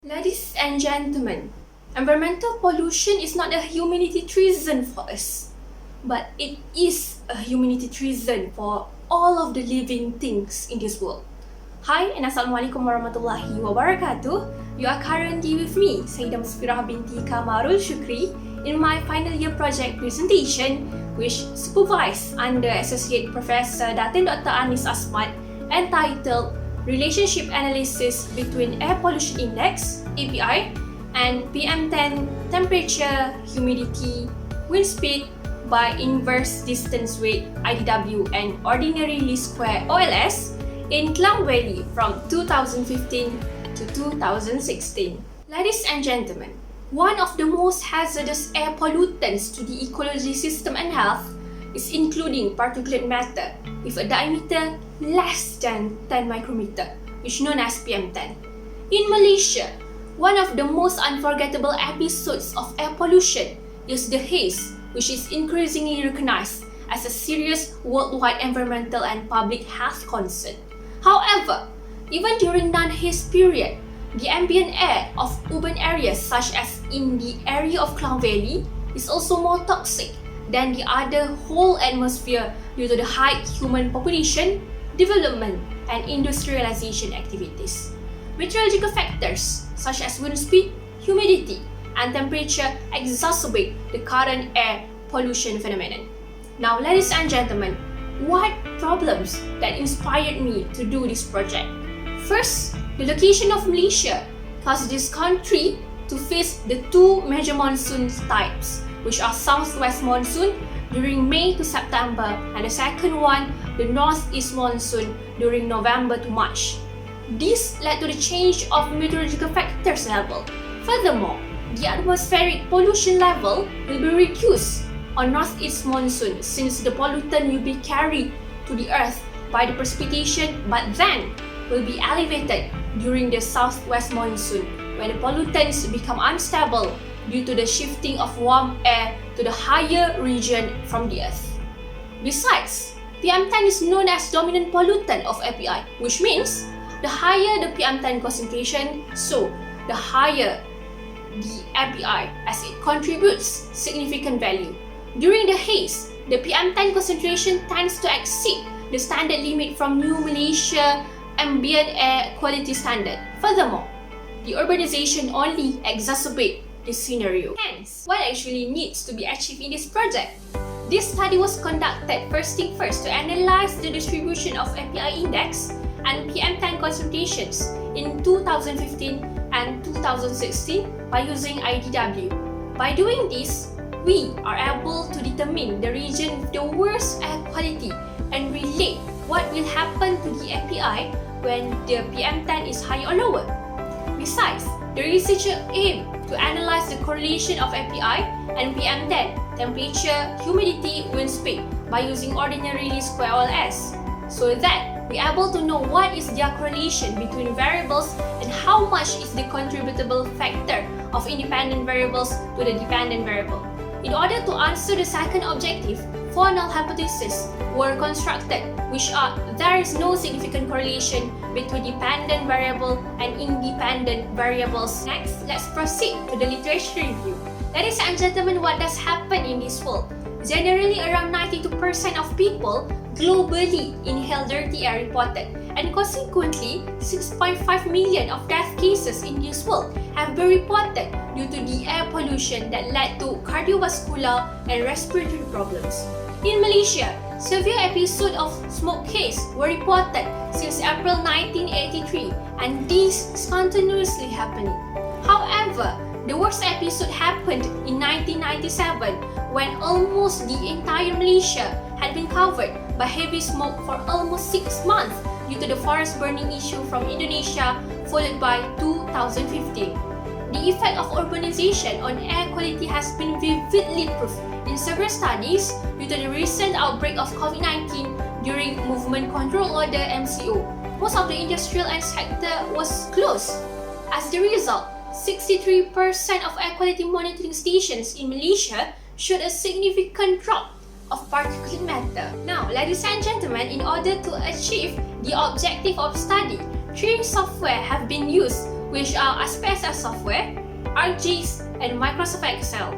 Ladies and gentlemen, environmental pollution is not a humanity treason for us, but it is a humanity treason for all of the living things in this world. Hi and Assalamualaikum warahmatullahi wabarakatuh. You are currently with me, Sayyidah Musfirah binti Kamarul Shukri, in my final year project presentation, which supervised under Associate Professor Datin Dr. Anis Asmat, entitled Relationship Analysis between Air Pollution Index, API, and PM10 temperature, humidity, wind speed by inverse distance weight IDW and ordinary least square OLS in Klang Valley from 2015 to 2016. Ladies and gentlemen, one of the most hazardous air pollutants to the ecology system and health is including particulate matter with a diameter less than 10 micrometer, which known as PM10. In Malaysia, one of the most unforgettable episodes of air pollution is the haze, which is increasingly recognized as a serious worldwide environmental and public health concern. However, even during non-haze period, the ambient air of urban areas such as in the area of Klang Valley is also more toxic than the other whole atmosphere due to the high human population, development, and industrialization activities. Meteorological factors such as wind speed, humidity, and temperature exacerbate the current air pollution phenomenon. Now, ladies and gentlemen, what problems that inspired me to do this project? First, the location of Malaysia caused this country to face the two major monsoon types, which are southwest monsoon during May to September, and the second one, the northeast monsoon during November to March. This led to the change of meteorological factors level. Furthermore, the atmospheric pollution level will be reduced on northeast monsoon since the pollutant will be carried to the earth by the precipitation, but then will be elevated during the southwest monsoon when the pollutants become unstable due to the shifting of warm air to the higher region from the earth. Besides, PM10 is known as dominant pollutant of API, which means the higher the PM10 concentration, so the higher the API as it contributes significant value. During the haze, the PM10 concentration tends to exceed the standard limit from New Malaysia Ambient Air Quality Standard. Furthermore, the urbanization only exacerbates this scenario. Hence, what actually needs to be achieved in this project? This study was conducted first thing first to analyze the distribution of API index and PM10 concentrations in 2015 and 2016 by using IDW. By doing this, we are able to determine the region with the worst air quality and relate what will happen to the API when the PM10 is higher or lower. Besides, the researcher aimed to analyze the correlation of API and PM10, temperature, humidity, wind speed by using ordinary least square OLS, so that we are able to know what is their correlation between variables and how much is the contributable factor of independent variables to the dependent variable. In order to answer the second objective, four null hypotheses were constructed, which are there is no significant correlation between dependent variable and independent variables. Next, let's proceed to the literature review. Ladies and gentlemen, what does happen in this world? Generally, around 92% of people globally inhale dirty air reported, and consequently, 6.5 million of death cases in this world have been reported due to the air pollution that led to cardiovascular and respiratory problems. In Malaysia, severe episodes of smoke haze were reported since April 1983, and this is continuously happening. However, the worst episode happened in 1997 when almost the entire Malaysia had been covered by heavy smoke for almost 6 months due to the forest burning issue from Indonesia, followed by 2015. The effect of urbanization on air quality has been vividly proved in several studies due to the recent outbreak of COVID-19 during Movement Control Order (MCO). Most of the industrial sector was closed. As the result, 63% of air quality monitoring stations in Malaysia showed a significant drop of particulate matter. Now, ladies and gentlemen, in order to achieve the objective of study, three software have been used which are SPSS software, ArcGIS, and Microsoft Excel.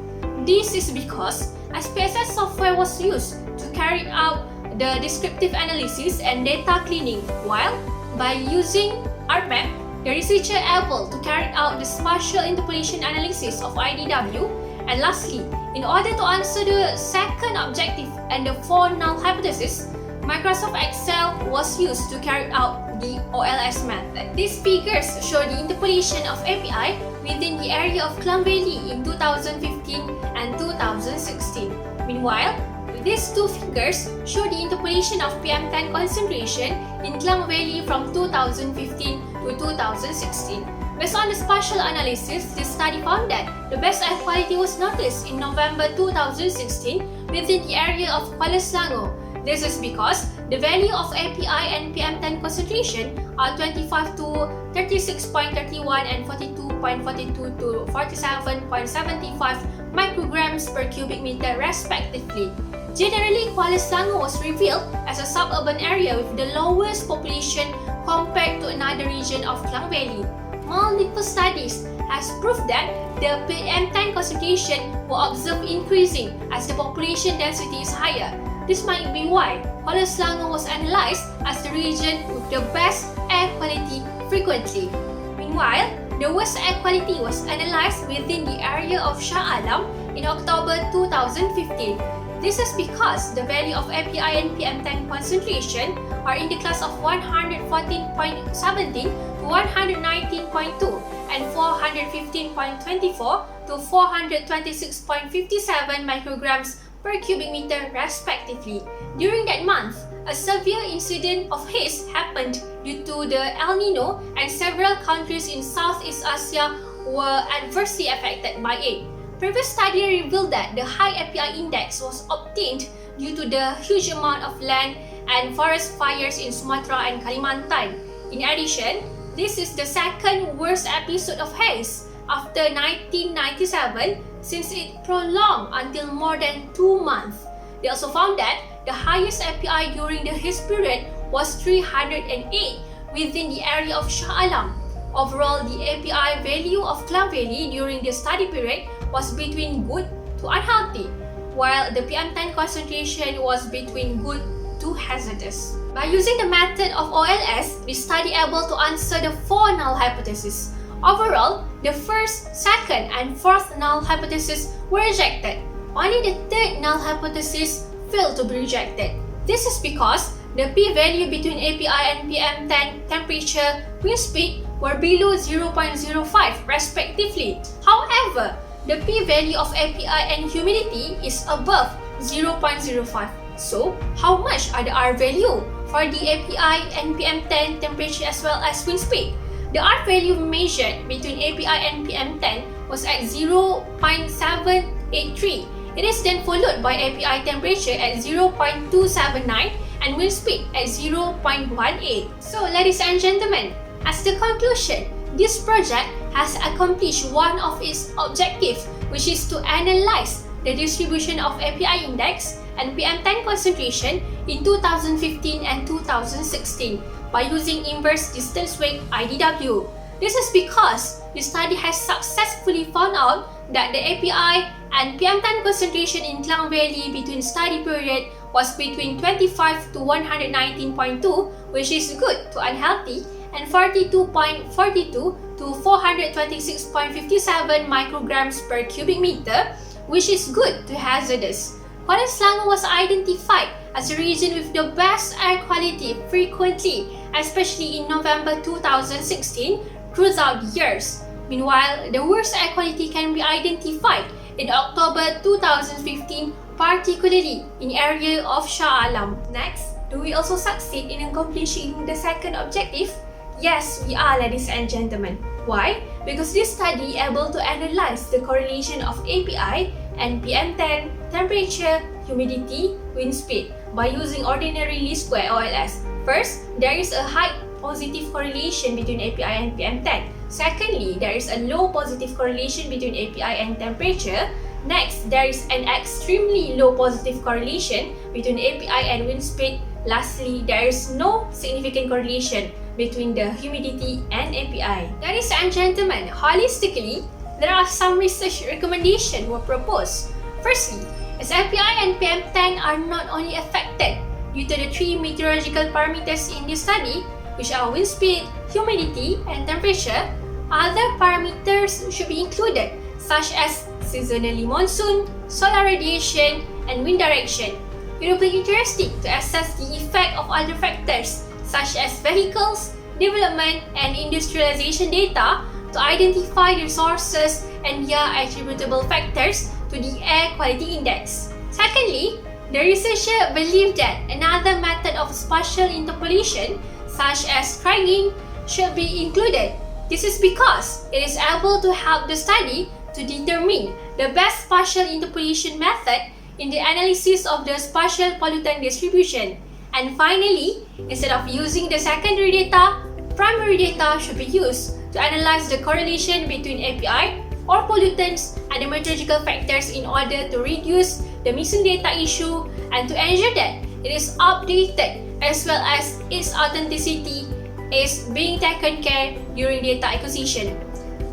This is because SPSS software was used to carry out the descriptive analysis and data cleaning, while by using ArcMap, the researcher able to carry out the spatial interpolation analysis of IDW. And lastly, in order to answer the second objective and the 4 null hypothesis, Microsoft Excel was used to carry out the OLS method. These figures show the interpolation of API within the area of Klang Valley in 2015 and 2016. Meanwhile, these two figures show the interpolation of PM10 concentration in Klang Valley from 2015 to 2016. Based on the spatial analysis, this study found that the best air quality was noticed in November 2016 within the area of Kuala Selangor. This is because the value of API and PM10 concentration are 25 to 36.31 and 42.42 to 47.75 micrograms per cubic meter respectively. Generally, Kuala Selangor was revealed as a suburban area with the lowest population compared to another region of Klang Valley. Multiple studies has proved that the PM10 concentration will observe increasing as the population density is higher. This might be why Kuala Selangor was analysed as the region with the best air quality frequently. Meanwhile, the worst air quality was analysed within the area of Shah Alam in October 2015. This is because the value of API and PM10 concentration are in the class of 114.17 to 119.2 and 415.24 to 426.57 micrograms per cubic meter respectively. During that month, a severe incident of haze happened due to the El Nino, and several countries in Southeast Asia were adversely affected by it. Previous study revealed that the high API index was obtained due to the huge amount of land and forest fires in Sumatra and Kalimantan. In addition, this is the second worst episode of haze after 1997 since it prolonged until more than 2 months. They also found that the highest API during the haze period was 308 within the area of Shah Alam. Overall, the API value of Klang Valley during the study period was between good to unhealthy, while the PM10 concentration was between good to hazardous. By using the method of OLS, we study able to answer the 4 null hypotheses. Overall, the first, second, and fourth null hypotheses were rejected. Only the third null hypothesis failed to be rejected. This is because the p-value between API and PM10 temperature, wind speed were below 0.05 respectively. However, the p-value of API and humidity is above 0.05. So, how much are the R value for the API and PM10 temperature as well as wind speed? The R value measured between API and PM10 was at 0.783. It is then followed by API temperature at 0.279 and wind speed at 0.18. So, ladies and gentlemen, as the conclusion, this project has accomplished one of its objectives, which is to analyze the distribution of API index and PM10 concentration in 2015 and 2016 by using inverse distance weight IDW. This is because the study has successfully found out that the API and PM10 concentration in Klang Valley between study period was between 25 to 119.2, which is good to unhealthy, and 42.42 to 426.57 micrograms per cubic meter, which is good to hazardous. Kuala Selangor was identified as a region with the best air quality frequently, especially in November 2016 throughout years. Meanwhile, the worst air quality can be identified in October 2015, particularly in area of Shah Alam. Next, do we also succeed in accomplishing the second objective? Yes, we are, ladies and gentlemen. Why? Because this study able to analyze the correlation of API and PM10, temperature, humidity, wind speed by using ordinary least square OLS. First, there is a high positive correlation between API and PM10. Secondly, there is a low positive correlation between API and temperature. Next, there is an extremely low positive correlation between API and wind speed. Lastly, there is no significant correlation between the humidity and API. Ladies and gentlemen, holistically, there are some research recommendations were proposed. Firstly, as API and PM10 are not only affected due to the three meteorological parameters in this study, which are wind speed, humidity, and temperature, other parameters should be included, such as seasonally monsoon, solar radiation, and wind direction. It will be interesting to assess the effect of other factors, such as vehicles, development, and industrialization data to identify the sources and their attributable factors to the air quality index. Secondly, the researcher believed that another method of spatial interpolation, such as tracking, should be included. This is because it is able to help the study to determine the best spatial interpolation method in the analysis of the spatial pollutant distribution. And finally, instead of using the secondary data, primary data should be used to analyze the correlation between API or pollutants and the meteorological factors in order to reduce the missing data issue and to ensure that it is updated as well as its authenticity is being taken care during data acquisition.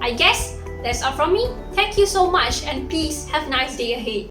I guess that's all from me. Thank you so much and please have a nice day ahead.